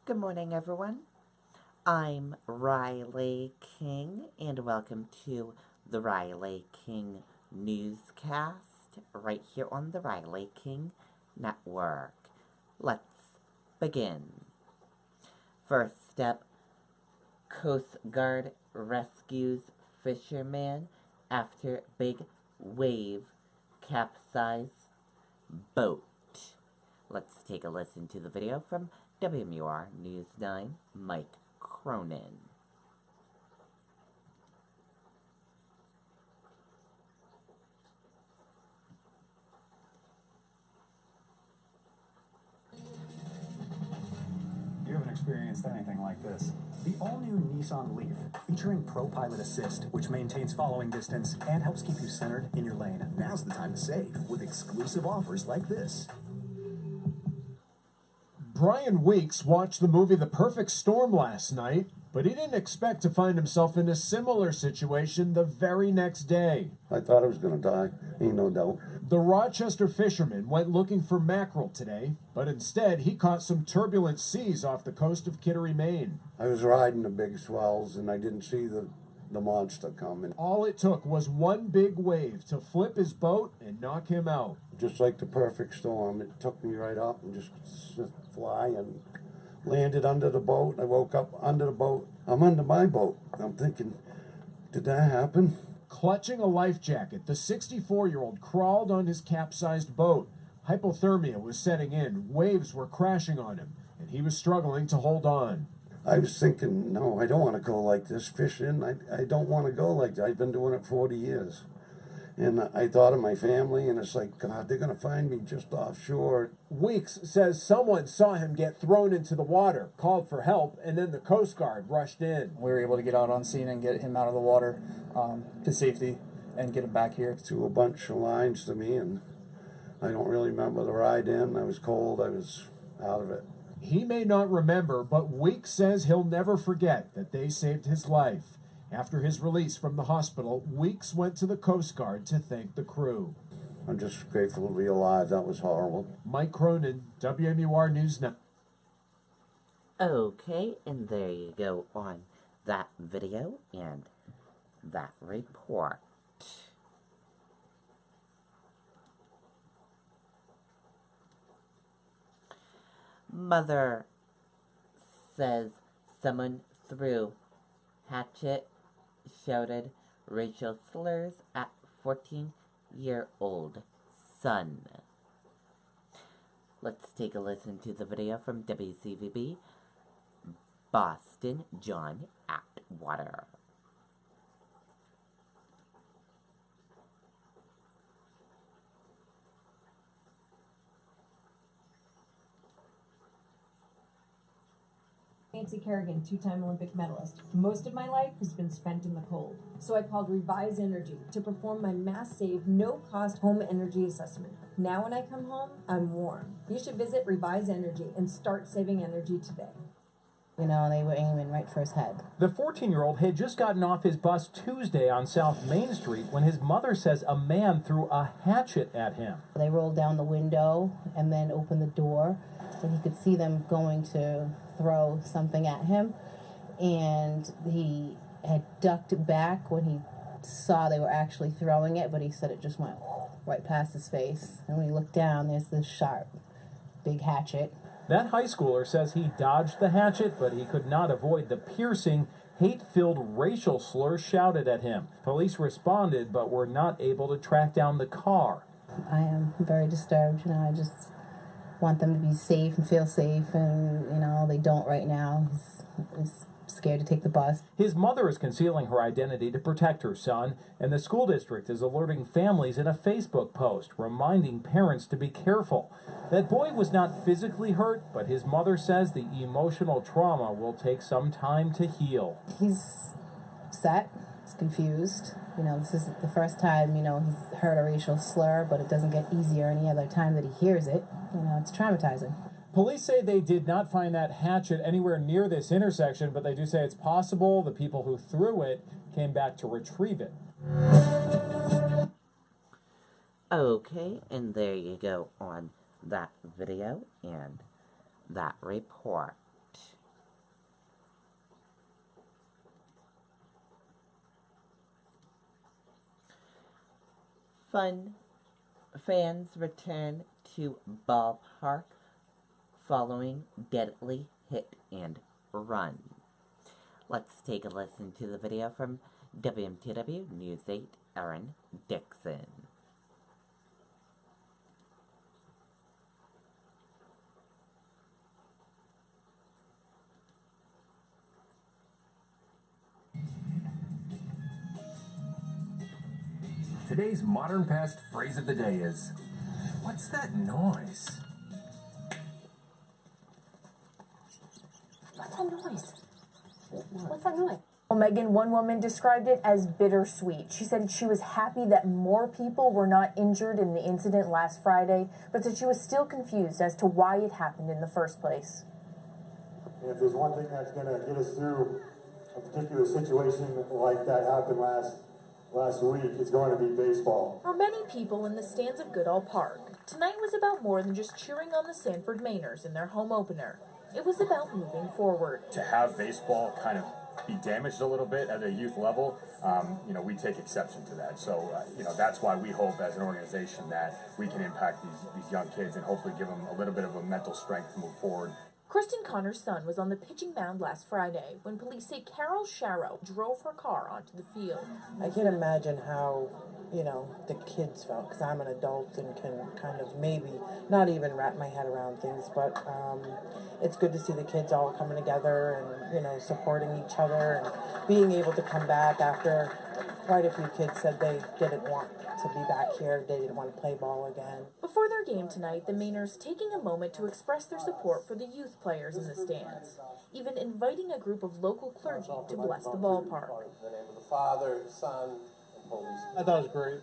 Good morning, everyone. I'm Riley King, and welcome to the Riley King Newscast right here on the Riley King Network. Let's begin. First step, Coast Guard rescues fisherman after big wave capsized boat. Let's take a listen to the video from WMUR News 9, Mike Cronin. You haven't experienced anything like this. The all-new Nissan Leaf, featuring Pro Pilot Assist, which maintains following distance and helps keep you centered in your lane. Now's the time to save with exclusive offers like this. Brian Weeks watched the movie The Perfect Storm last night, but he didn't expect to find himself in a similar situation the very next day. I thought I was going to die, ain't no doubt. The Rochester fisherman went looking for mackerel today, but instead he caught some turbulent seas off the coast of Kittery, Maine. I was riding the big swells and I didn't see the monster coming. All it took was one big wave to flip his boat and knock him out. Just like the perfect storm, it took me right up and just fly and landed under the boat. I woke up under the boat. I'm under my boat. I'm thinking, did that happen? Clutching a life jacket, the 64-year-old crawled on his capsized boat. Hypothermia was setting in, waves were crashing on him, and he was struggling to hold on. I was thinking, no, I don't want to go like this fishing. I don't want to go like that. I've been doing it 40 years. And I thought of my family, and it's like, God, they're going to find me just offshore. Weeks says someone saw him get thrown into the water, called for help, and then the Coast Guard rushed in. We were able to get out on scene and get him out of the water to safety and get him back here. Threw a bunch of lines to me, and I don't really remember the ride in. I was cold. I was out of it. He may not remember, but Weeks says he'll never forget that they saved his life. After his release from the hospital, Weeks went to the Coast Guard to thank the crew. I'm just grateful to be alive. That was horrible. Mike Cronin, WMUR News Now. Okay, and there you go on that video and that report. Mother says someone threw hatchet, shouted racial slurs at 14-year-old son. Let's take a listen to the video from WCVB, Boston, John Atwater. Nancy Kerrigan, two-time Olympic medalist. Most of my life has been spent in the cold. So I called Revise Energy to perform my mass save, no-cost home energy assessment. Now when I come home, I'm warm. You should visit Revise Energy and start saving energy today. You know, they were aiming right for his head. The 14-year-old had just gotten off his bus Tuesday on South Main Street when his mother says a man threw a hatchet at him. They rolled down the window and then opened the door, and he could see them going to throw something at him, and he had ducked back when he saw they were actually throwing it, but he said it just went right past his face. And when he looked down, there's this sharp, big hatchet. That high schooler says he dodged the hatchet, but he could not avoid the piercing, hate-filled racial slurs shouted at him. Police responded, but were not able to track down the car. I am very disturbed. You know, I just want them to be safe and feel safe, and, you know, they don't right now. He's scared to take the bus. His mother is concealing her identity to protect her son, and the school district is alerting families in a Facebook post, reminding parents to be careful. That boy was not physically hurt, but his mother says the emotional trauma will take some time to heal. He's upset. He's confused. You know, this isn't the first time, you know, he's heard a racial slur, but it doesn't get easier any other time that he hears it. You know, it's traumatizing. Police say they did not find that hatchet anywhere near this intersection, but they do say it's possible the people who threw it came back to retrieve it. Okay, and there you go on that video and that report. Fans return to ballpark following deadly hit and run. Let's take a listen to the video from WMTW News 8, Aaron Dixon. Today's modern past phrase of the day is, "What's that noise?" What's that noise? What's that noise? Well, Megan, one woman described it as bittersweet. She said she was happy that more people were not injured in the incident last Friday, but said she was still confused as to why it happened in the first place. If there's one thing that's going to get us through a particular situation like that happened last week, it's going to be baseball. For many people in the stands of Goodall Park, tonight was about more than just cheering on the Sanford Mainers in their home opener. It was about moving forward. To have baseball kind of be damaged a little bit at a youth level, we take exception to that. So, that's why we hope as an organization that we can impact these young kids and hopefully give them a little bit of a mental strength to move forward. Kristen Connor's son was on the pitching mound last Friday when police say Carol Sharrow drove her car onto the field. I can't imagine how, the kids felt, because I'm an adult and can kind of maybe not even wrap my head around things, but it's good to see the kids all coming together and, supporting each other and being able to come back after quite a few kids said they didn't want to be back here, they didn't want to play ball again. Before their game tonight, the Mainers taking a moment to express their support for the youth players in the stands, even inviting a group of local clergy to bless the ballpark. In the name of the Father, Son, and Holy Spirit. I thought it was great.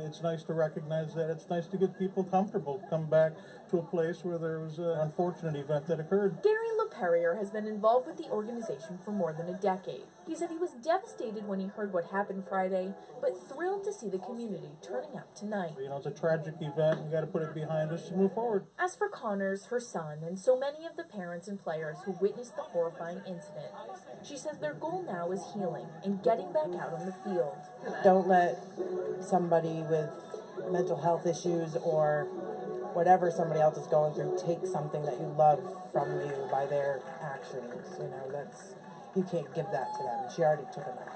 It's nice to recognize that. It's nice to get people comfortable to come back to a place where there was an unfortunate event that occurred. Gary LaPerriere has been involved with the organization for more than a decade. He said he was devastated when he heard what happened Friday, but thrilled to see the community turning up tonight. It's a tragic event. We got to put it behind us and move forward. As for Connors, her son, and so many of the parents and players who witnessed the horrifying incident, she says their goal now is healing and getting back out on the field. Don't let somebody with mental health issues or whatever somebody else is going through take something that you love from you by their actions. You can't give that to them. She already took enough.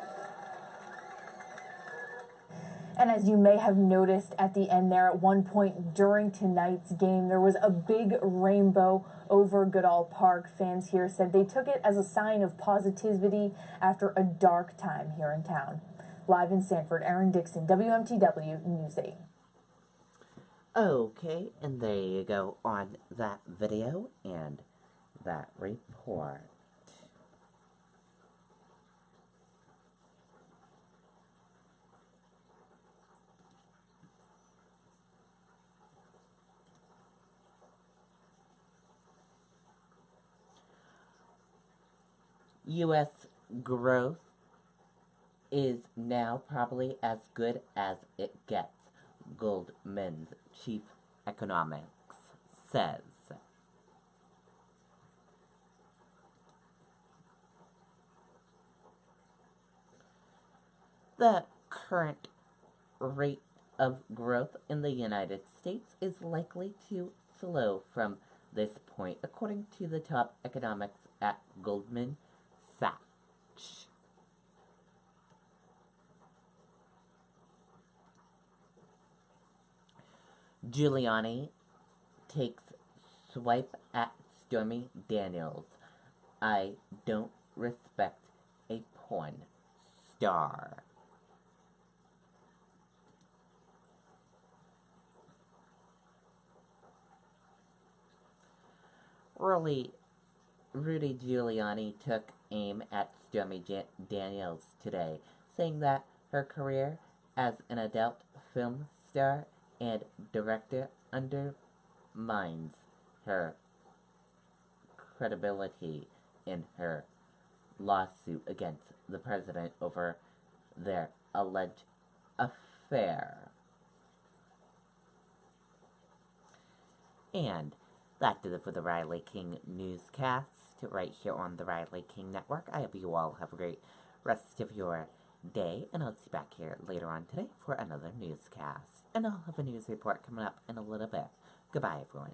And as you may have noticed at the end there, at one point during tonight's game, there was a big rainbow over Goodall Park. Fans here said they took it as a sign of positivity after a dark time here in town. Live in Sanford, Aaron Dixon, WMTW News 8. Okay, and there you go on that video and that report. U.S. growth is now probably as good as it gets, Goldman's chief economics says. The current rate of growth in the United States is likely to slow from this point, according to the top economics at Goldman Sachs. Giuliani takes swipe at Stormy Daniels. I don't respect a porn star. Rudy Giuliani took aim at Stormy Daniels today, saying that her career as an adult film star and director undermines her credibility in her lawsuit against the president over their alleged affair. And that did it for the Riley King Newscast right here on the Riley King Network. I hope you all have a great rest of your day, and I'll see you back here later on today for another newscast. And I'll have a news report coming up in a little bit. Goodbye, everyone.